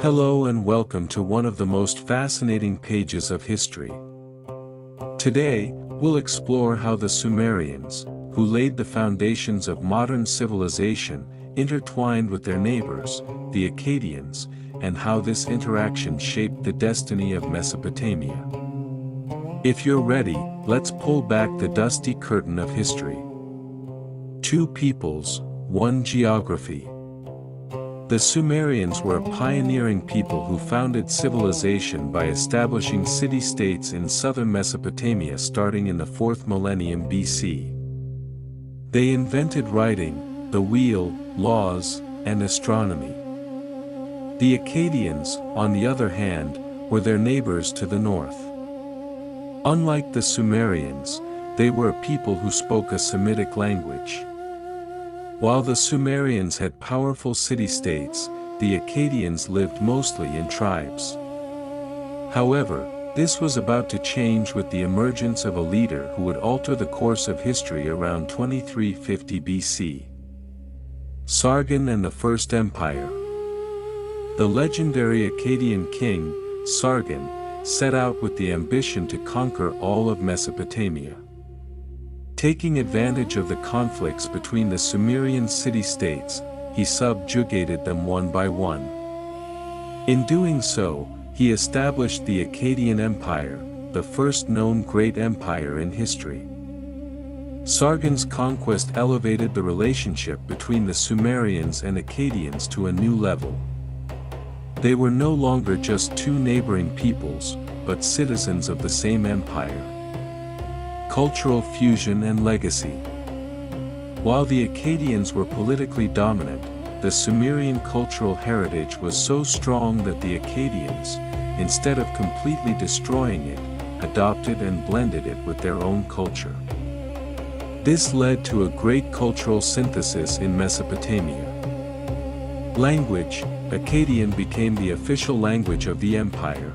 Hello and welcome to one of the most fascinating pages of history. Today, we'll explore how the Sumerians, who laid the foundations of modern civilization, intertwined with their neighbors, the Akadians, and how this interaction shaped the destiny of Mesopotamia. If you're ready, let's pull back the dusty curtain of history. Two peoples, one geography. The Sumerians were a pioneering people who founded civilization by establishing city-states in southern Mesopotamia starting in the 4th millennium BC. They invented writing, the wheel, laws, and astronomy. The Akadians, on the other hand, were their neighbors to the north. Unlike the Sumerians, they were a people who spoke a Semitic language. While the Sumerians had powerful city-states, the Akadians lived mostly in tribes. However, this was about to change with the emergence of a leader who would alter the course of history around 2350 BC. Sargon and the First Empire. The legendary Akkadian king, Sargon, set out with the ambition to conquer all of Mesopotamia. Taking advantage of the conflicts between the Sumerian city-states, he subjugated them one by one. In doing so, he established the Akkadian Empire, the first known great empire in history. Sargon's conquest elevated the relationship between the Sumerians and Akkadians to a new level. They were no longer just two neighboring peoples, but citizens of the same empire. Cultural fusion and legacy. While the Akadians were politically dominant, the Sumerian cultural heritage was so strong that the Akadians, instead of completely destroying it, adopted and blended it with their own culture. This led to a great cultural synthesis in Mesopotamia. Language: Akkadian became the official language of the empire.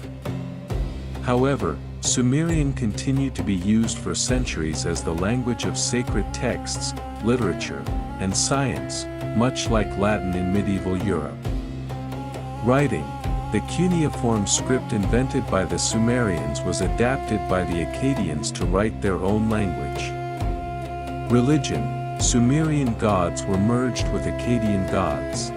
However, Sumerian continued to be used for centuries as the language of sacred texts, literature, and science, much like Latin in medieval Europe. Writing: the cuneiform script invented by the Sumerians was adapted by the Akkadians to write their own language. Religion: Sumerian gods were merged with Akkadian gods.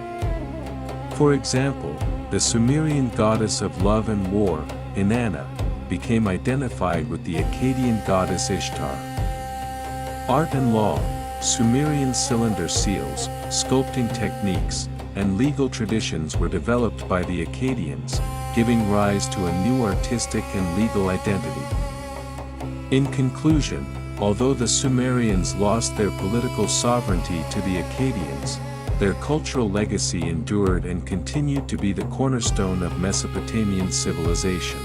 For example, the Sumerian goddess of love and war, Inanna, became identified with the Akkadian goddess Ishtar. Art and law: Sumerian cylinder seals, sculpting techniques, and legal traditions were developed by the Akkadians, giving rise to a new artistic and legal identity. In conclusion, although the Sumerians lost their political sovereignty to the Akkadians, their cultural legacy endured and continued to be the cornerstone of Mesopotamian civilization.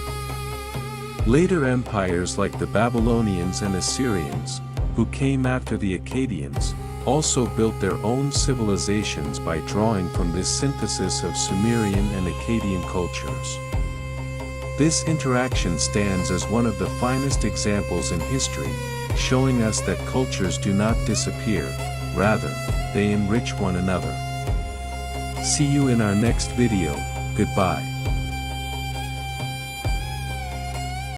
Later empires like the Babylonians and Assyrians, who came after the Akadians, also built their own civilizations by drawing from this synthesis of Sumerian and Akkadian cultures. This interaction stands as one of the finest examples in history, showing us that cultures do not disappear, rather, they enrich one another. See you in our next video. Goodbye.